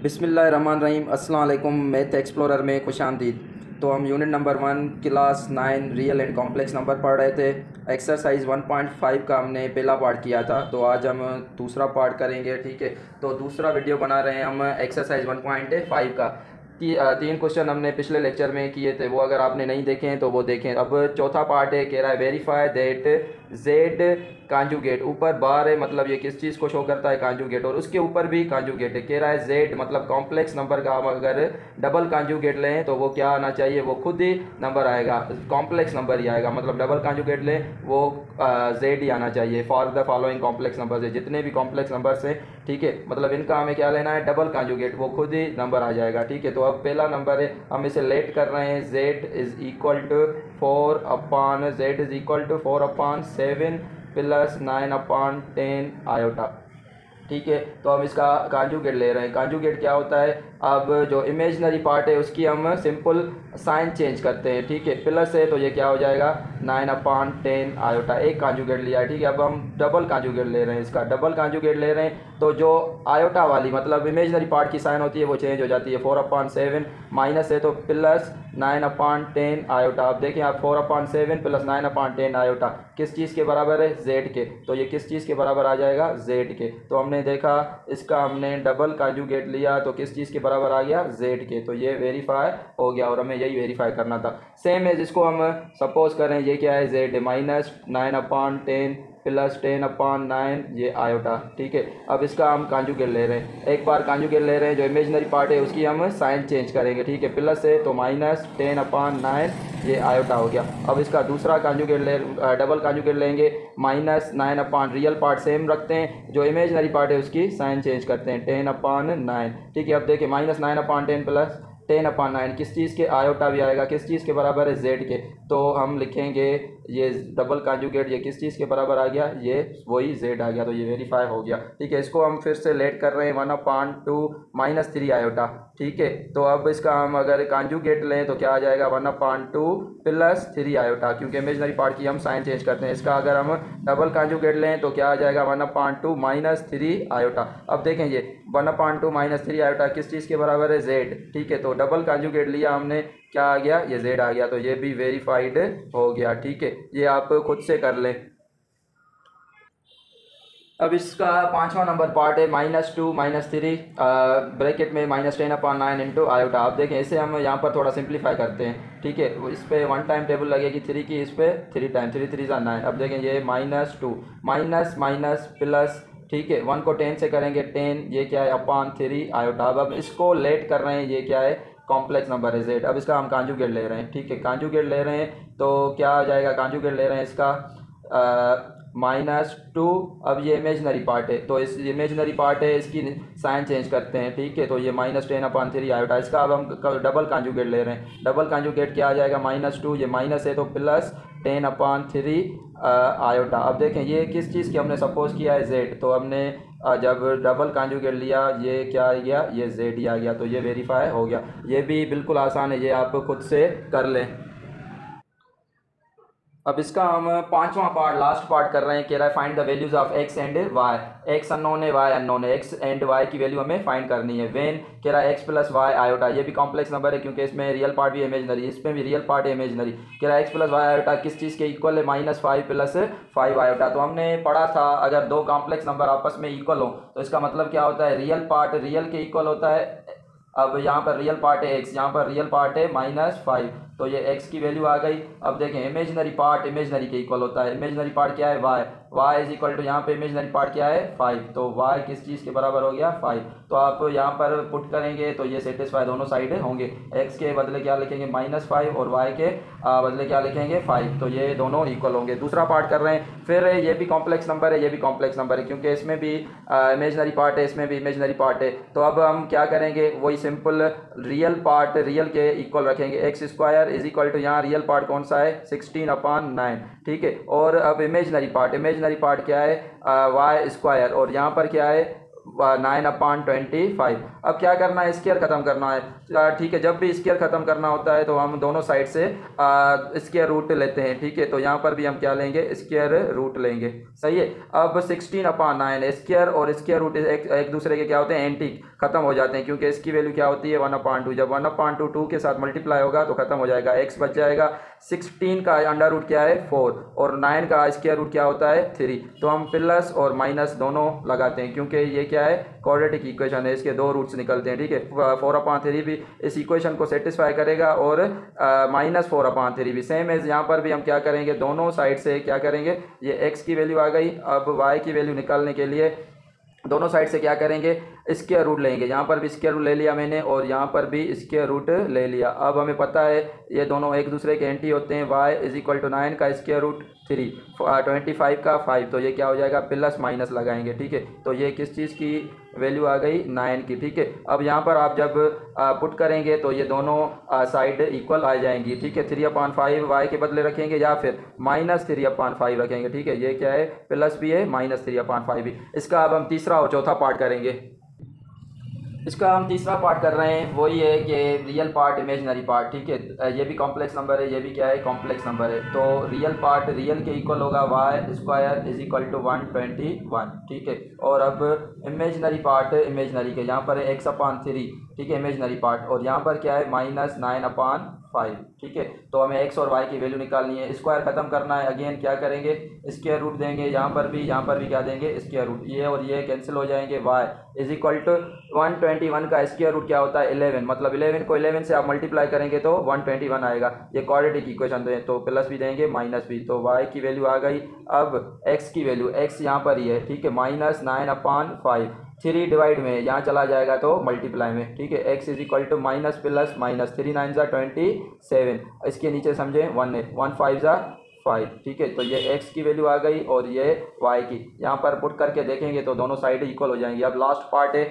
बिस्मिल्लाहिर्रहमानिर्रहीम। अस्सलाम वालेकुम। मैथ एक्सप्लोरर में खुशामदीद। तो हम unit number 1 class 9 real and complex number पढ़ रहे थे। एक्सरसाइज 1.5 का हमने पहला पार्ट किया था, तो आज हम दूसरा पार्ट करेंगे। ठीक है, तो दूसरा वीडियो बना रहे हैं हम एक्सरसाइज 1.5 का। तीन क्वेश्चन हमने पिछले लेक्चर में किए थे, वो अगर आपने नहीं देखे हैं तो वो देखें। अब चौथा पार्ट है, कह रहा है वेरीफाई दैट जेड कांजुगेट। ऊपर बार है, मतलब ये किस चीज़ को शो करता है, कांजुगेट, और उसके ऊपर भी कांजुगेट है। कह रहा है जेड मतलब कॉम्प्लेक्स नंबर का हम अगर डबल कांजुगेट लें तो वो क्या आना चाहिए, वो खुद ही नंबर आएगा, कॉम्प्लेक्स नंबर ही आएगा। मतलब डबल कांजुगेट लें वो जेड ही आना चाहिए for the following complex number है, जितने भी कॉम्प्लेक्स नंबर हैं। ठीक है, मतलब इनका हमें क्या लेना है, डबल कांजुगेट, वो खुद ही नंबर आ जाएगा। ठीक है, तो अब पहला नंबर है, हम इसे लेट कर रहे हैं। z is equal to 4/7 plus 9/10 iota. ठीक है, तो हम इसका कांजुगेट ले रहे हैं। कांजुगेट क्या होता है, अब जो इमेजनरी पार्ट है उसकी हम सिंपल साइन चेंज करते हैं। ठीक है, प्लस है तो ये क्या हो जाएगा 9/10 आयोटा, एक कांजुगेट लिया है। ठीक है, अब हम डबल कांजुगेट ले रहे हैं, इसका डबल कांजुगेट ले रहे हैं तो जो आयोटा वाली मतलब इमेजनरी पार्ट की साइन होती है वो चेंज हो जाती है। 4/7 माइनस है तो प्लस 9/10 आयोटा। अब देखिए आप 4/7 प्लस 9/10 आयोटा किस चीज़ के बराबर है, जेड के। तो ये किस चीज़ के बराबर आ जाएगा, जेड के। तो हमने देखा इसका हमने डबल कांजुगेट लिया तो किस चीज़ के बराबर आ गया, जेड के। तो ये वेरीफाई हो गया और हमें यही वेरीफाई करना था। सेम है जिसको हम सपोज करें, ये क्या है, जेड माइनस 9/10 प्लस 10/9 ये आयोटा। ठीक है, अब इसका हम कांजुगेट ले रहे हैं, एक बार कांजुगेट ले रहे हैं, जो इमेजनरी पार्ट है उसकी हम साइन चेंज करेंगे। ठीक है, प्लस है तो माइनस 10/9 ये आयोटा हो गया। अब इसका दूसरा कांजुगेट ले डबल कांजुगेट लेंगे, माइनस 9 रियल पार्ट सेम रखते हैं, जो इमेजनरी पार्ट है उसकी साइन चेंज करते हैं, 10/9। ठीक है, अब देखिए माइनस 9/10 प्लस 10/9 किस चीज़ के, आयोटा भी आएगा, किस चीज़ के बराबर है, जेड के। तो हम लिखेंगे ये डबल कांजुगेट ये किस चीज़ के बराबर आ गया, ये वही जेड आ गया। तो ये वेरीफाई हो गया। ठीक है, इसको हम फिर से लेट कर रहे हैं 1/2 माइनस 3 आयोटा। ठीक है, तो अब इसका हम अगर कांजुगेट लें तो क्या आ जाएगा 1/2 प्लस 3 आयोटा, क्योंकि इमेजनरी पार्ट की हम साइन चेंज करते हैं। इसका अगर हम डबल कांजुगेट लें तो क्या आ जाएगा 1/2 माइनस 3 आयोटा। अब देखें ये 1/2 माइनस 3 आयोटा किस चीज़ के बराबर है, जेड। ठीक है, तो डबल कांजुगेट लिया हमने, क्या आ गया, ये जेड आ गया। तो ये भी वेरीफाइड हो गया। ठीक है, ये आप खुद से कर लें। अब इसका पांचवा नंबर पार्ट है -2 -3 ब्रैकेट में -10/9 इंटू आयोटा। आप देखें इसे हम यहाँ पर थोड़ा सिंप्लीफाई करते हैं। ठीक है, इस पर 1 टाइम टेबल लगेगी 3 की, इस पर 3 टाइम, 3 3 9। अब देखें ये -2 माइनस माइनस प्लस। ठीक है, 1 को 10 से करेंगे 10, ये क्या है /3 आयोटा। अब इसको लेट कर रहे हैं, ये क्या है, कॉम्प्लेक्स नंबर है जेड। अब इसका हम कांजुगेट ले रहे हैं। ठीक है, कांजुगेट ले रहे हैं तो क्या आ जाएगा, कांजुगेट ले रहे हैं इसका -2। अब ये इमेजनरी पार्ट है तो इस इमेजनरी पार्ट है, इसकी साइन चेंज करते हैं। ठीक है, तो ये -10/3 आयोटा। इसका अब हम डबल कांजुगेट ले रहे हैं। डबल कांजुगेट क्या आ जाएगा, -2, ये माइनस है तो प्लस 10/3 आयोटा। अब देखें ये किस चीज़ की हमने सपोज किया है, जेड। तो हमने जब डबल कांजुगेट लिया ये क्या आ गया, ये जेड ही आ गया। तो ये वेरीफाई हो गया। ये भी बिल्कुल आसान है, ये आप खुद से कर लें। अब इसका हम पांचवा पार्ट लास्ट पार्ट कर रहे हैं। कह रहा है find the values of x and y. X unknown है, वाई अननोन है, एक्स एंड वाई की वैल्यू हमें फाइंड करनी है। वेन कह रहा है एक्स प्लस वाई आयोटा, ये भी कॉम्प्लेक्स नंबर है क्योंकि इसमें रियल पार्ट भी इमेजनरी, इसमें भी रियल पार्ट है इमेजनरी। कह रहा है एक्स प्लस वाई आयोटा किस चीज़ के इक्वल है, -5 प्लस 5 आयोटा। तो हमने पढ़ा था अगर दो कॉम्प्लेक्स नंबर आपस में इक्वल हो तो इसका मतलब क्या होता है, रियल पार्ट रियल के इक्वल होता है। अब यहाँ पर रियल पार्ट है एक्स, यहाँ पर रियल पार्ट है -5, तो ये x की वैल्यू आ गई। अब देखें इमेजनरी पार्ट इमेजनरी के इक्वल होता है। इमेजनरी पार्ट क्या है, y। y is equal to यहाँ पे इमेजनरी पार्ट क्या है 5, तो y किस चीज़ के बराबर हो गया, 5। तो आप यहाँ पर पुट करेंगे तो ये सेटिस्फाई दोनों साइड होंगे। x के बदले क्या लिखेंगे -5 और y के बदले क्या लिखेंगे 5, तो ये दोनों इक्वल होंगे। दूसरा पार्ट कर रहे हैं, फिर ये भी कॉम्प्लेक्स नंबर है, ये भी कॉम्प्लेक्स नंबर है क्योंकि इसमें भी इमेजनरी पार्ट है, इसमें भी इमेजनरी पार्ट है। तो अब हम क्या करेंगे, वही सिंपल रियल पार्ट रियल के इक्वल रखेंगे। x² इज इक्वल टू यहाँ रियल पार्ट कौन सा है 16/9। ठीक है, और अब इमेजनरी पार्ट क्या है y² और यहाँ पर क्या है 9/25। अब क्या करना है, स्क्वायर ख़त्म करना है। ठीक है, जब भी स्क्वायर ख़त्म करना होता है तो हम दोनों साइड से स्क्वायर रूट लेते हैं। ठीक है, तो यहाँ पर भी हम क्या लेंगे, स्क्वायर रूट लेंगे। सही है। अब 16/9 स्क्वायर और स्क्वायर रूट एक दूसरे के क्या होते हैं, एंटी खत्म हो जाते हैं, क्योंकि इसकी वैल्यू क्या होती है 1/2। जब 1/2 2 के साथ मल्टीप्लाई होगा तो खत्म हो जाएगा, x बच जाएगा। 16 का अंडर रूट क्या है 4 और 9 का स्क्वायर रूट क्या होता है 3। तो हम प्लस और माइनस दोनों लगाते हैं, क्योंकि ये क्या है क्वाड्रेटिक इक्वेशन है, इसके दो रूट्स निकलते हैं। ठीक है, 4/3 भी इस इक्वेशन को सेटिस्फाई करेगा और -4/3 भी सेम एज। यहाँ पर भी हम क्या करेंगे, दोनों साइड से क्या करेंगे, ये x की वैल्यू आ गई। अब y की वैल्यू निकालने के लिए दोनों साइड से क्या करेंगे, स्क्वायर रूट लेंगे। यहाँ पर भी स्क्वायर रूट ले लिया मैंने और यहाँ पर भी स्क्वायर रूट ले लिया। अब हमें पता है ये दोनों एक दूसरे के एंटी होते हैं। y = 9 का स्क्वायर रूट 3, 25 का 5, तो ये क्या हो जाएगा, प्लस माइनस लगाएंगे। ठीक है, तो ये किस चीज़ की वैल्यू आ गई 9 की। ठीक है, अब यहाँ पर आप जब पुट करेंगे तो ये दोनों साइड इक्वल आ जाएंगी। ठीक है, 3/5 y के बदले रखेंगे या फिर -3/5 रखेंगे। ठीक है, ये क्या है, प्लस भी है -3/5 भी। इसका अब हम तीसरा और चौथा पार्ट करेंगे। इसका हम तीसरा पार्ट कर रहे हैं, वही है कि रियल पार्ट इमेजिनरी पार्ट। ठीक है, ये भी कॉम्प्लेक्स नंबर है, ये भी क्या है, कॉम्प्लेक्स नंबर है। तो रियल पार्ट रियल के इक्वल होगा y² = 121। ठीक है, और अब इमेजिनरी पार्ट इमेजिनरी के यहाँ पर है x/3। ठीक है, इमेजिनरी पार्ट, और यहाँ पर क्या है -9/5। ठीक है, तो हमें x और y की वैल्यू निकालनी है। स्क्वायर खत्म करना है, अगेन क्या करेंगे, स्क्वायर रूट देंगे। यहाँ पर भी क्या देंगे, स्क्वायर रूट। ये और ये कैंसिल हो जाएंगे। y = 121 का स्क्वायर रूट क्या होता है 11, मतलब 11 को 11 से आप मल्टीप्लाई करेंगे तो 121 आएगा। ये क्वाड्रेटिक इक्वेशन दें तो प्लस भी देंगे माइनस भी, तो y की वैल्यू आ गई। अब x की वैल्यू, x यहाँ पर ही है। ठीक है, -9/5, 3 डिवाइड में यहाँ चला जाएगा तो मल्टीप्लाई में। ठीक है, x = माइनस प्लस माइनस, 3 9 27, इसके नीचे समझें 1 है, 1 5 5। ठीक है, तो ये x की वैल्यू आ गई और ये y की यहाँ पर पुट करके देखेंगे तो दोनों साइड इक्वल हो जाएंगी। अब लास्ट पार्ट है